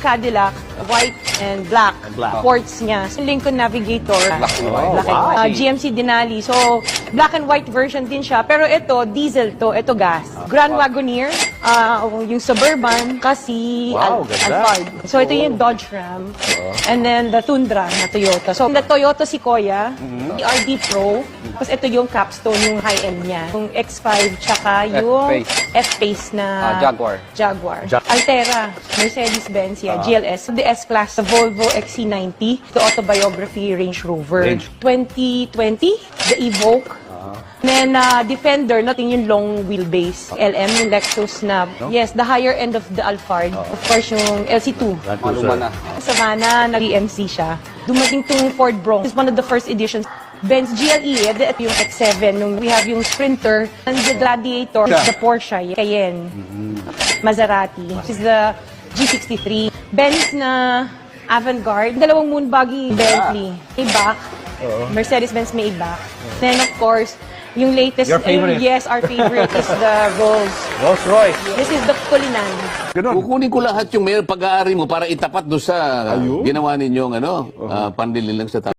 Cadillac, white and black. Quartz niya. So, Lincoln Navigator, black and white. GMC Denali. So, black and white version din siya. Pero ito, diesel to. Ito gas. Grand Wagoneer, yung Suburban, kasi Alphard. So, ito yung Dodge Ram. And then, the Tundra na Toyota. So, the Toyota Sequoia, the RD Pro. Tapos ito yung capstone, yung high-end niya. Yung X5, tsaka yung F-Pace na Jaguar. Altera, Mercedes-Benz, GLS. The S-Class, the Volvo XC90, the Autobiography Range Rover. 2020, the Evoque. Then, Defender, natin yung long wheelbase. LM, yung Lexus na, yes, the higher end of the Alphard. Of course, yung LC2. Savannah, nag-EMC siya. Dumating tong Ford Bronx. It's one of the first editions. Benz GLE, at yung X7. We have yung Sprinter, and the Gladiator, the Porsche, Cayenne, Maserati. This is the G63. Benz na Avantgarde, dalawang Moonbuggy, Bentley, Maybach, Mercedes-Benz Maybach. Then, of course, yung latest, your favorite. Yes, our favorite is the Rolls-Royce. This is the Cullinan. Kukunin ko lahat yung may pag-aari mo para itapat doon sa ginawa ninyong pandil nilang sa